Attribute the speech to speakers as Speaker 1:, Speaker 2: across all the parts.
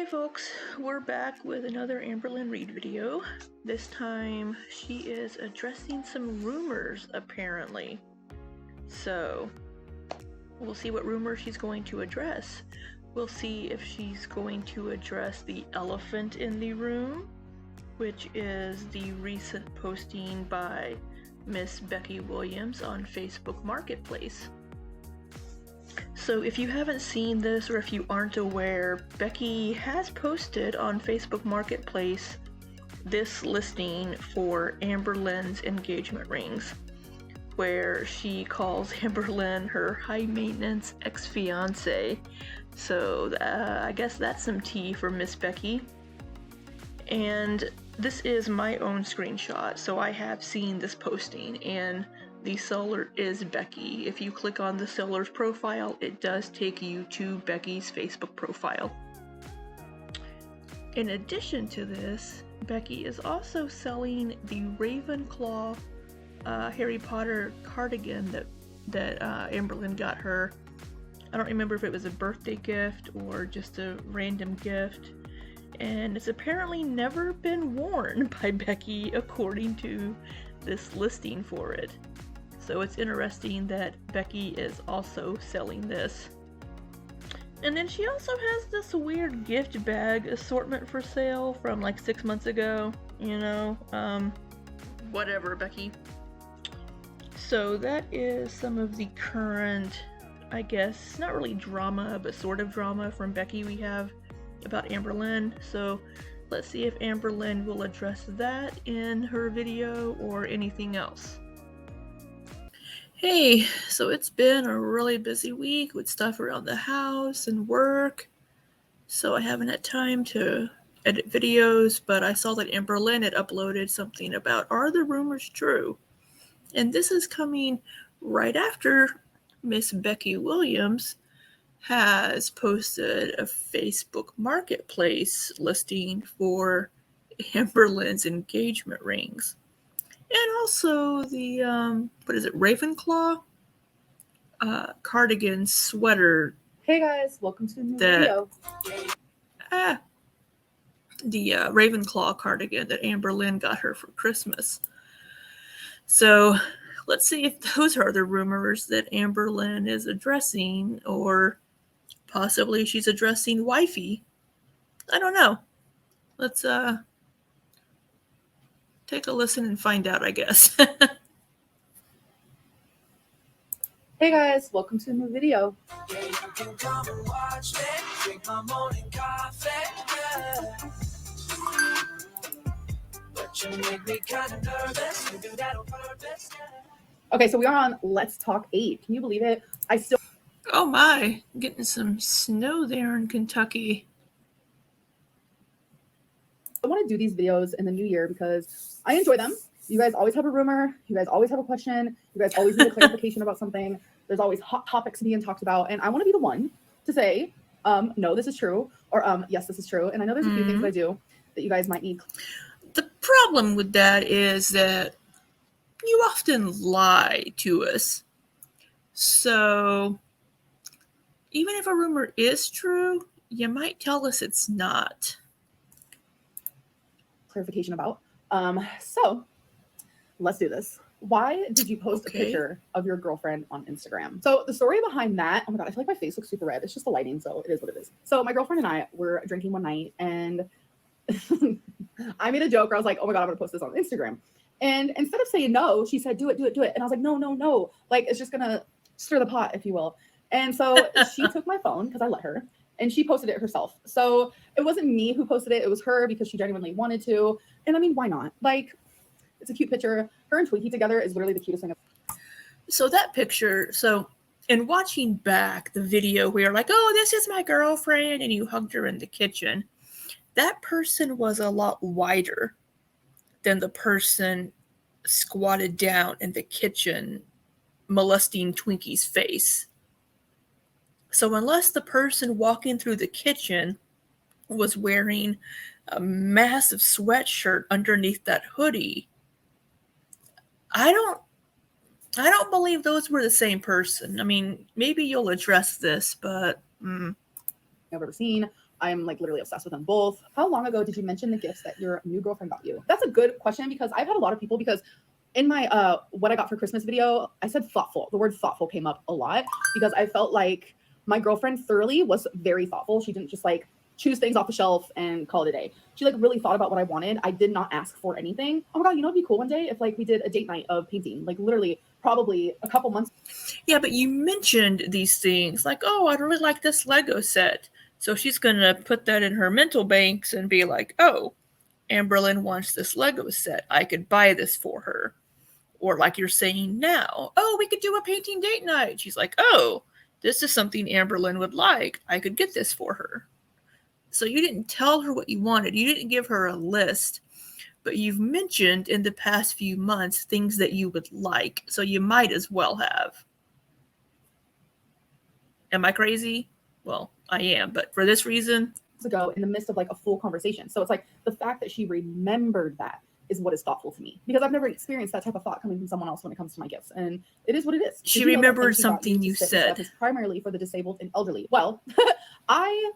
Speaker 1: folks, we're back with another Amberlynn Read video. This time she is addressing some rumors, apparently. So, we'll see what rumors she's going to address. We'll see if she's going to address the elephant in the room, which is the recent posting by Miss Becky Williams on Facebook Marketplace. So if you haven't seen this, or if you aren't aware, Becky has posted on Facebook Marketplace this listing for Amberlynn's engagement rings, where she calls Amberlynn her high-maintenance ex-fiance. So I guess that's some tea for Miss Becky. And this is my own screenshot, so I have seen this posting, and the seller is Becky. If you click on the seller's profile, it does take you to Becky's Facebook profile. In addition to this, Becky is also selling the Ravenclaw Harry Potter cardigan that Amberlynn got her. I don't remember if it was a birthday gift or just a random gift. And it's apparently never been worn by Becky according to this listing for it. So it's interesting that Becky is also selling this. And then she also has this weird gift bag assortment for sale from like 6 months ago, whatever, Becky. So that is some of the current, I guess, not really drama, but sort of drama from Becky we have about Amberlynn. So let's see if Amberlynn will address that in her video or anything else. Hey, so it's been a really busy week with stuff around the house and work, so I haven't had time to edit videos, but I saw that Amberlynn had uploaded something about are the rumors true? And this is coming right after Miss Becky Williams has posted a Facebook Marketplace listing for Amberlynn's engagement rings. And also the, Ravenclaw cardigan sweater.
Speaker 2: Hey guys, welcome to a new video.
Speaker 1: The Ravenclaw cardigan that Amberlynn got her for Christmas. So let's see if those are the rumors that Amberlynn is addressing, or possibly she's addressing wifey. I don't know. Let's take a listen and find out, I guess.
Speaker 2: Hey guys, welcome to a new video.
Speaker 3: Yeah, you can come and watch me drink my morning coffee, yeah. But you make me kind of nervous. You do that on purpose, yeah.
Speaker 2: Okay, so we are on Let's Talk 8. Can you believe it?
Speaker 1: Oh my, getting some snow there in Kentucky.
Speaker 2: I want to do these videos in the new year because I enjoy them. You guys always have a rumor. You guys always have a question. You guys always need a clarification about something. There's always hot topics being talked about. And I want to be the one to say, no, this is true. Or yes, this is true. And I know there's a few things that I do that you guys might need.
Speaker 1: The problem with that is that you often lie to us. So even if a rumor is true, you might tell us it's not.
Speaker 2: Clarification about. So let's do this. Why did you post a picture of your girlfriend on Instagram? So the story behind that, oh my God, I feel like my face looks super red. It's just the lighting, so it is what it is. So my girlfriend and I were drinking one night, and I made a joke where I was like, oh my God, I'm gonna post this on Instagram. And instead of saying no, she said, do it. And I was like, no. Like, it's just gonna stir the pot, if you will. And so she took my phone, because I let her, and she posted it herself. So it wasn't me who posted it. It was her, because she genuinely wanted to. And I mean, why not? Like, it's a cute picture. Her and Twinkie together is literally the cutest thing.
Speaker 1: So that picture, in watching back the video where you're like, oh, this is my girlfriend, and you hugged her in the kitchen, that person was a lot wider than the person squatted down in the kitchen molesting Twinkie's face. So unless the person walking through the kitchen was wearing a massive sweatshirt underneath that hoodie, I don't believe those were the same person. I mean, maybe you'll address this, but
Speaker 2: I've ever seen. I'm like literally obsessed with them both. How long ago did you mention the gifts that your new girlfriend got you? That's a good question because I've had a lot of people, because in my what I got for Christmas video, I said thoughtful. The word thoughtful came up a lot because I felt like my girlfriend thoroughly was very thoughtful. She didn't just like choose things off the shelf and call it a day. She like really thought about what I wanted. I did not ask for anything. Oh my God, you know, it'd be cool one day if like we did a date night of painting, like literally probably a couple months.
Speaker 1: Yeah, but you mentioned these things like, oh, I'd really like this Lego set. So she's going to put that in her mental banks and be like, oh, Amberlynn wants this Lego set. I could buy this for her. Or like you're saying now, oh, we could do a painting date night. She's like, oh, this is something Amberlynn would like. I could get this for her. So you didn't tell her what you wanted. You didn't give her a list. But you've mentioned in the past few months things that you would like. So you might as well have. Am I crazy? Well, I am, but for this reason.
Speaker 2: Ago in the midst of like a full conversation. So it's like the fact that she remembered that is what is thoughtful to me, because I've never experienced that type of thought coming from someone else when it comes to my gifts. And it is what it is.
Speaker 1: She remembered something you said.
Speaker 2: Is primarily for the disabled and elderly. Well, I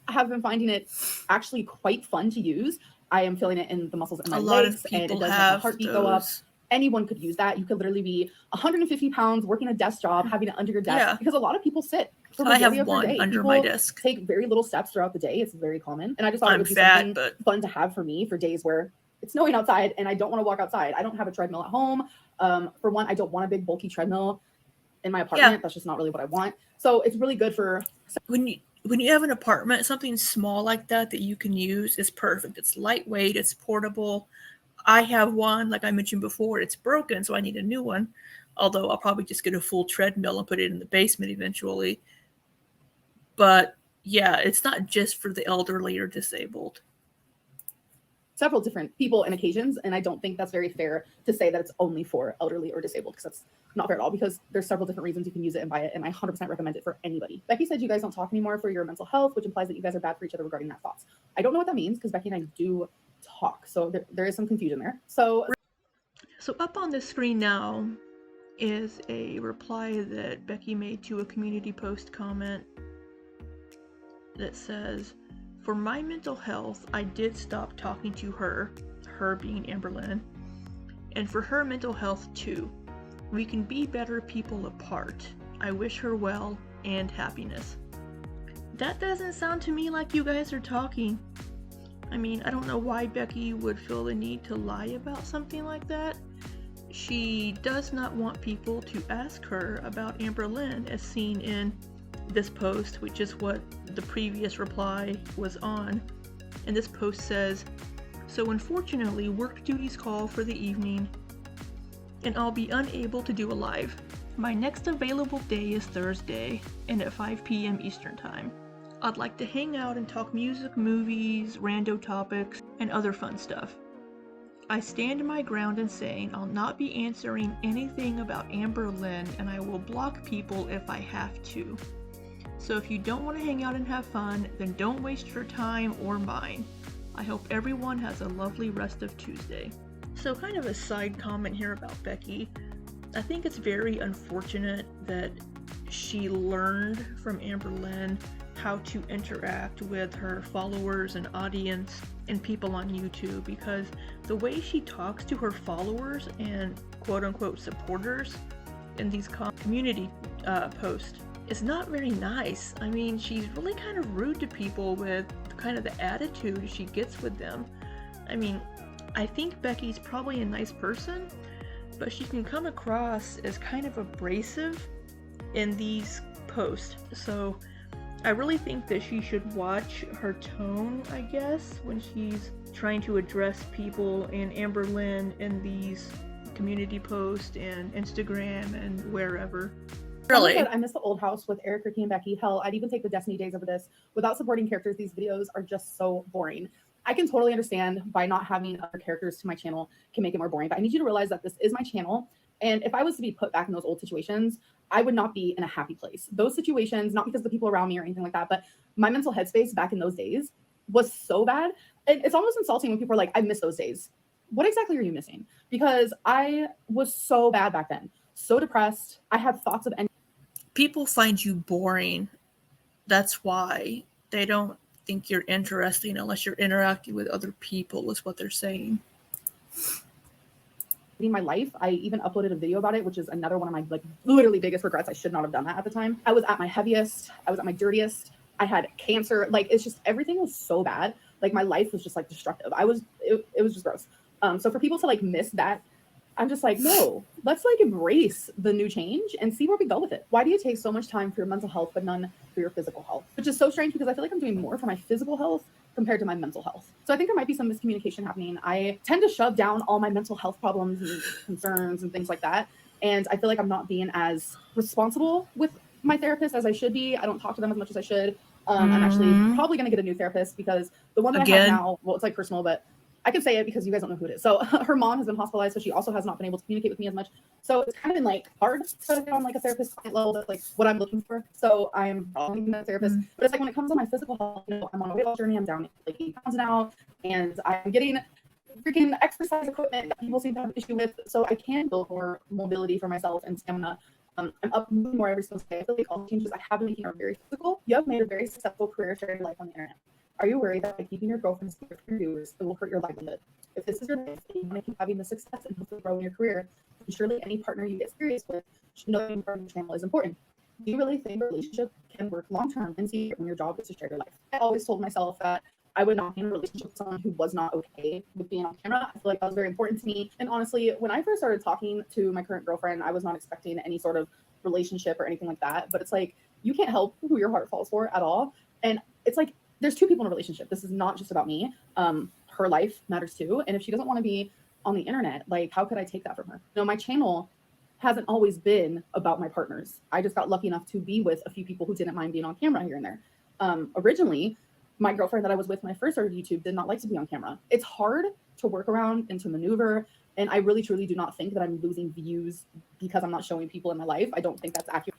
Speaker 2: have been finding it actually quite fun to use. I am feeling it in the muscles in my legs, and it does make my heartbeat go up. Anyone could use that. You could literally be 150 pounds working a desk job, having it under your desk, because a lot of people sit.
Speaker 1: I have one under my desk.
Speaker 2: Take very little steps throughout the day. It's very common. And I just thought it would be something fun to have for me for days where it's snowing outside and I don't want to walk outside. I don't have a treadmill at home. For one, I don't want a big bulky treadmill in my apartment. That's just not really what I want. So it's really good for
Speaker 1: when you have an apartment, something small like that you can use is perfect. It's lightweight, it's portable. I have one, like I mentioned before, it's broken, so I need a new one. Although I'll probably just get a full treadmill and put it in the basement eventually. But yeah, it's not just for the elderly or disabled.
Speaker 2: Several different people and occasions, and I don't think that's very fair to say that it's only for elderly or disabled, because that's not fair at all, because there's several different reasons you can use it and buy it, and I 100% recommend it for anybody. Becky said you guys don't talk anymore for your mental health, which implies that you guys are bad for each other regarding that thoughts. I don't know what that means, because Becky and I do talk, so there is some confusion there. So
Speaker 1: up on the screen now is a reply that Becky made to a community post comment that says, for my mental health, I did stop talking to her being Amberlynn, and for her mental health too. We can be better people apart. I wish her well and happiness. That doesn't sound to me like you guys are talking. I mean, I don't know why Becky would feel the need to lie about something like that. She does not want people to ask her about Amberlynn as seen in this post, which is what the previous reply was on. And this post says, so unfortunately work duties call for the evening and I'll be unable to do a live. My next available day is Thursday and at 5 p.m. Eastern time. I'd like to hang out and talk music, movies, rando topics, and other fun stuff. I stand my ground in saying I'll not be answering anything about Amberlynn, and I will block people if I have to. So if you don't want to hang out and have fun, then don't waste your time or mine. I hope everyone has a lovely rest of Tuesday. So kind of a side comment here about Becky. I think it's very unfortunate that she learned from Amberlynn how to interact with her followers and audience and people on YouTube, because the way she talks to her followers and quote-unquote supporters in these community posts is not very nice. I mean, she's really kind of rude to people with kind of the attitude she gets with them. I mean, I think Becky's probably a nice person, but she can come across as kind of abrasive in these posts. So I really think that she should watch her tone, I guess, when she's trying to address people and Amberlynn in these community posts and Instagram and wherever.
Speaker 2: Really? I miss the old house with Eric, Ricky, and Becky. Hell, I'd even take the Destiny days over this. Without supporting characters, these videos are just so boring. I can totally understand by not having other characters to my channel can make it more boring, but I need you to realize that this is my channel. And if I was to be put back in those old situations, I would not be in a happy place. Those situations, not because of the people around me or anything like that, but my mental headspace back in those days was so bad. And it's almost insulting when people are like, I miss those days. What exactly are you missing? Because I was so bad back then, so depressed. I had thoughts of
Speaker 1: people find you boring. That's why they don't think you're interesting unless you're interacting with other people, is what they're saying.
Speaker 2: My life, I even uploaded a video about it, which is another one of my like literally biggest regrets. I should not have done that at the time. I was at my heaviest, I was at my dirtiest, I had cancer. Like, it's just, everything was so bad. Like, my life was just like destructive. It was just gross. So for people to like miss that, I'm just like, no, let's like embrace the new change and see where we go with it. Why do you take so much time for your mental health but none for your physical health? Which is so strange, because I feel like I'm doing more for my physical health compared to my mental health. So I think there might be some miscommunication happening. I tend to shove down all my mental health problems and concerns and things like that. And I feel like I'm not being as responsible with my therapist as I should be. I don't talk to them as much as I should. I'm actually probably going to get a new therapist, because the one that I have now, well, it's like personal, but I can say it because you guys don't know who it is. So her mom has been hospitalized, so she also has not been able to communicate with me as much. So it's kind of been like hard to get on like a therapist level. That's like what I'm looking for. So I'm probably a therapist. But it's like when it comes to my physical health, you know, I'm on a weight loss journey. I'm down like 8 pounds now, and I'm getting freaking exercise equipment that people seem to have an issue with. So I can build more mobility for myself and stamina. I'm up moving more every single day. I feel like all the changes I have been making are very physical. You have made a very successful career sharing your life on the internet. Are you worried that by keeping your girlfriend's secret from your viewers, it will hurt your livelihood? If this is your life and you want to keep having the success and hopefully grow in your career, then surely any partner you get serious with should know that being part of your channel is important. Do you really think a relationship can work long-term and see when your job is to share your life? I always told myself that I would not be in a relationship with someone who was not okay with being on camera. I feel like that was very important to me. And honestly, when I first started talking to my current girlfriend, I was not expecting any sort of relationship or anything like that. But it's like, you can't help who your heart falls for at all. And it's like, there's two people in a relationship. This is not just about me. Her life matters too. And if she doesn't want to be on the internet, like, how could I take that from her? No, my channel hasn't always been about my partners. I just got lucky enough to be with a few people who didn't mind being on camera here and there. Originally, my girlfriend that I was with when I first started YouTube did not like to be on camera. It's hard to work around and to maneuver. And I really, truly do not think that I'm losing views because I'm not showing people in my life. I don't think that's accurate.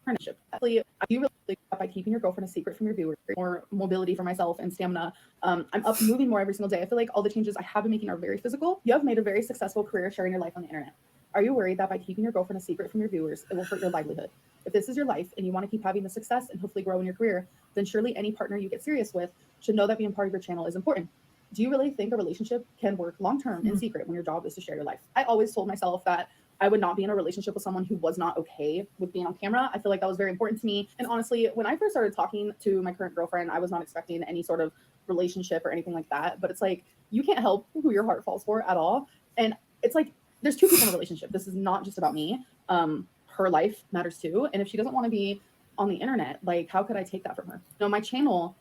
Speaker 2: Partnership. Actually, I do really think that by keeping your girlfriend a secret from your viewers, more mobility for myself and stamina. I'm up moving more every single day. I feel like all the changes I have been making are very physical. You have made a very successful career sharing your life on the internet. Are you worried that by keeping your girlfriend a secret from your viewers, it will hurt your livelihood? If this is your life and you want to keep having the success and hopefully grow in your career, then surely any partner you get serious with should know that being part of your channel is important. Do you really think a relationship can work long-term in secret when your job is to share your life? I always told myself that I would not be in a relationship with someone who was not okay with being on camera. I feel like that was very important to me. And honestly, when I first started talking to my current girlfriend, I was not expecting any sort of relationship or anything like that. But it's like, you can't help who your heart falls for at all. And it's like, there's two people in a relationship. This is not just about me. Her life matters too. And if she doesn't want to be on the internet, like, how could I take that from her? No, my channel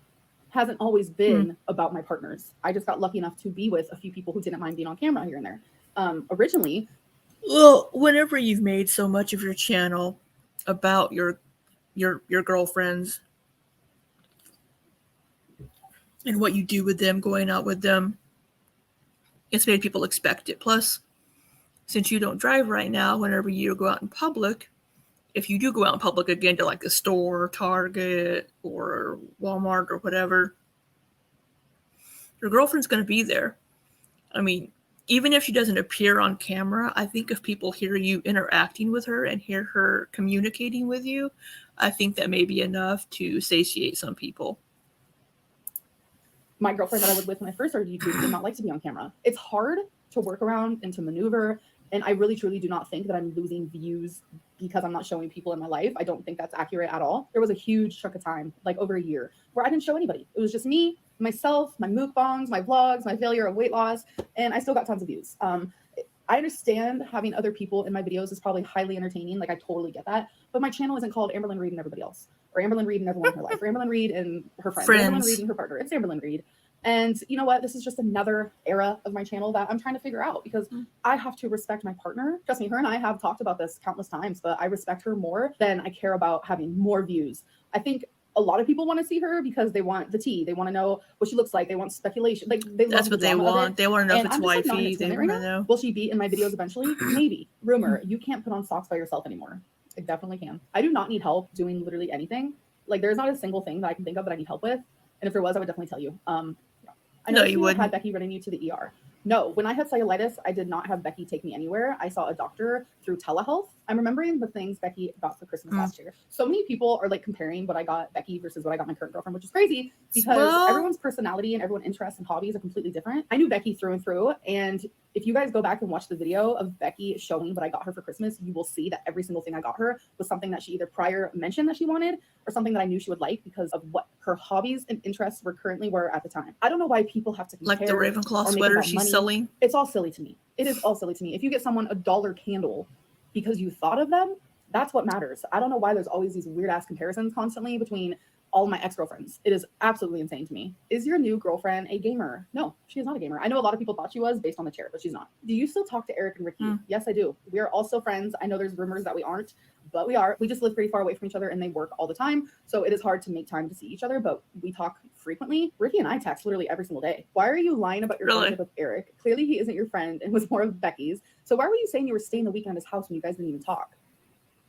Speaker 2: hasn't always been about my partners. I just got lucky enough to be with a few people who didn't mind being on camera here and there. Originally,
Speaker 1: well, whenever you've made so much of your channel about your girlfriends and what you do with them, going out with them, it's made people expect it. Plus, since you don't drive right now, whenever you go out in public, if you do go out in public again to like a store, Target, or Walmart or whatever, your girlfriend's going to be there. I mean, even if she doesn't appear on camera, I think if people hear you interacting with her and hear her communicating with you, I think that may be enough to satiate some people.
Speaker 2: My girlfriend that I was with when I first started YouTube did not like to be on camera. It's hard to work around and to maneuver. And I really, truly do not think that I'm losing views because I'm not showing people in my life. I don't think that's accurate at all. There was a huge chunk of time, like over a year, where I didn't show anybody. It was just me, myself, my mukbangs, my vlogs, my failure of weight loss, and I still got tons of views. I understand having other people in my videos is probably highly entertaining. Like, I totally get that. But my channel isn't called Amberlynn Reed and everybody else, or Amberlynn Reed and everyone in her life, or Amberlynn Reed and her friends, or Amberlynn Reed and her partner. It's Amberlynn Reed. And you know what? This is just another era of my channel that I'm trying to figure out, because I have to respect my partner. Trust me, her and I have talked about this countless times, but I respect her more than I care about having more views. I think a lot of people want to see her because they want the tea. They want to know what she looks like. They want speculation. Like,
Speaker 1: that's what they want. They want to know if it's wifey. They want to know.
Speaker 2: Will she be in my videos eventually? Maybe. Rumor. You can't put on socks by yourself anymore. I definitely can. I do not need help doing literally anything. Like, there's not a single thing that I can think of that I need help with. And if there was, I would definitely tell you. I know you had Becky running you to the ER. No, when I had cellulitis, I did not have Becky take me anywhere. I saw a doctor through telehealth, I'm remembering the things Becky got for Christmas last year. So many people are like comparing what I got Becky versus what I got my current girlfriend, which is crazy because everyone's personality and everyone's interests and hobbies are completely different. I knew Becky through and through, and if you guys go back and watch the video of Becky showing what I got her for Christmas, you will see that every single thing I got her was something that she either prior mentioned that she wanted or something that I knew she would like because of what her hobbies and interests were at the time. I don't know why people have to compare.
Speaker 4: Like the Ravenclaw sweater she's selling?
Speaker 2: It's all silly to me. It is all silly to me. If you get someone a $1 candle because you thought of them, that's what matters. I don't know why there's always these weird ass comparisons constantly between all my ex-girlfriends. It is absolutely insane to me. Is your new girlfriend a gamer? No, she is not a gamer. I know a lot of people thought she was based on the chair, but she's not. Do you still talk to Eric and Ricky? Yes, I do. We are also friends. I know there's rumors that we aren't, but we are. We just live pretty far away from each other and they work all the time. So it is hard to make time to see each other, but we talk frequently. Ricky and I text literally every single day. Why are you lying about your friendship with Eric? Clearly he isn't your friend and was more of Becky's. So why were you saying you were staying the weekend at his house when you guys didn't even talk?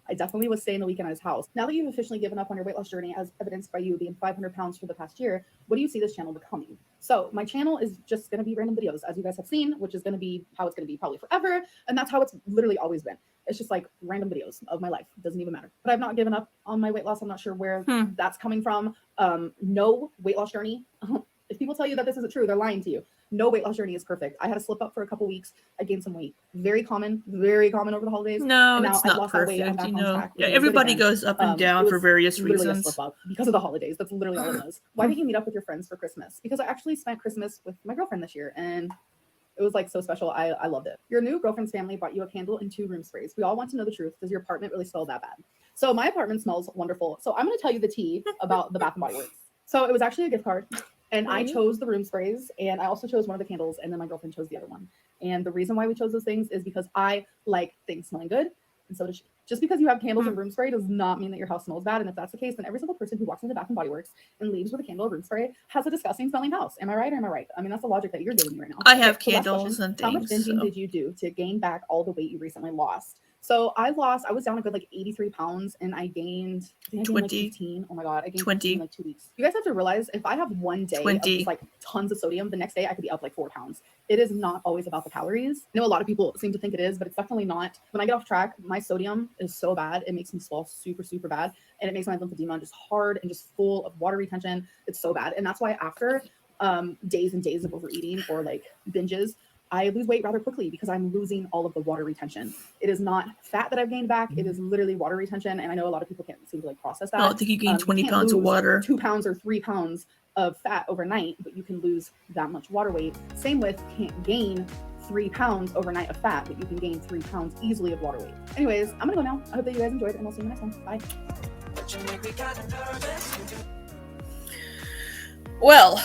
Speaker 2: I definitely was staying the weekend at his house. Now that you've officially given up on your weight loss journey, as evidenced by you being 500 pounds for the past year, what do you see this channel becoming? So my channel is just going to be random videos, as you guys have seen, which is going to be how it's going to be probably forever. And that's how it's literally always been. It's just like random videos of my life. It doesn't even matter. But I've not given up on my weight loss. I'm not sure where that's coming from. No weight loss journey. If people tell you that this isn't true, they're lying to you. No weight loss journey is perfect. I had a slip up for a couple weeks. I gained some weight. Very common over the holidays.
Speaker 4: No, it's not perfect. You know, yeah, everybody goes up and down for various reasons.
Speaker 2: A slip up because of the holidays. That's literally all it was. Why didn't you meet up with your friends for Christmas? Because I actually spent Christmas with my girlfriend this year, and it was like so special. I loved it. Your new girlfriend's family bought you a candle and 2 room sprays. We all want to know the truth. Does your apartment really smell that bad? So my apartment smells wonderful. So I'm going to tell you the tea about the Bath and Body Works. So it was actually a gift card. And I chose the room sprays, and I also chose one of the candles, and then my girlfriend chose the other one. And the reason why we chose those things is because I like things smelling good, and so does she. Just because you have candles and room spray does not mean that your house smells bad. And if that's the case, then every single person who walks into Bath and Body Works and leaves with a candle or room spray has a disgusting smelling house. Am I right or am I right? I mean, that's the logic that you're giving me right now.
Speaker 4: I have candles and things.
Speaker 2: How much binging did you do to gain back all the weight you recently lost? So I was down a good like 83 pounds and I gained
Speaker 4: 20.
Speaker 2: Like 15. Oh my God. I gained
Speaker 4: 20
Speaker 2: in like 2 weeks. You guys have to realize if I have one day of just like tons of sodium, the next day I could be up like 4 pounds. It is not always about the calories. I know a lot of people seem to think it is, but it's definitely not. When I get off track, my sodium is so bad. It makes me swell super, super bad. And it makes my lymphedema just hard and just full of water retention. It's so bad. And that's why after days and days of overeating or like binges, I lose weight rather quickly because I'm losing all of the water retention. It is not fat that I've gained back. It is literally water retention. And I know a lot of people can't seem to like process that.
Speaker 4: I don't think you gain 20 pounds of water.
Speaker 2: 2 pounds or 3 pounds of fat overnight, but you can lose that much water weight. Same with can't gain 3 pounds overnight of fat, but you can gain 3 pounds easily of water weight. Anyways, I'm gonna go now. I hope that you guys enjoyed and I'll see you next one. Bye.
Speaker 4: Well,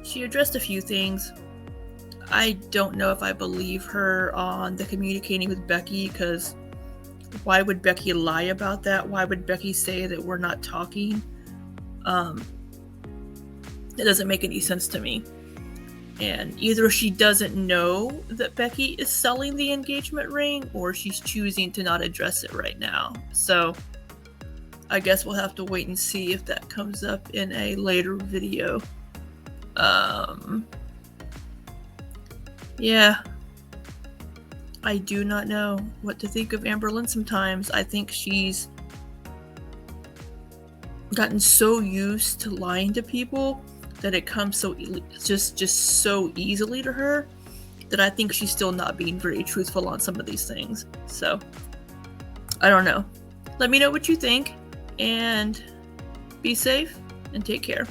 Speaker 4: she addressed a few things. I don't know if I believe her on the communicating with Becky, because why would Becky lie about that? Why would Becky say that we're not talking? It doesn't make any sense to me. And either she doesn't know that Becky is selling the engagement ring, or she's choosing to not address it right now. So I guess we'll have to wait and see if that comes up in a later video. Yeah. I do not know what to think of Amberlynn sometimes. I think she's gotten so used to lying to people that it comes so just so easily to her that I think she's still not being very truthful on some of these things. So I don't know. Let me know what you think, and be safe and take care.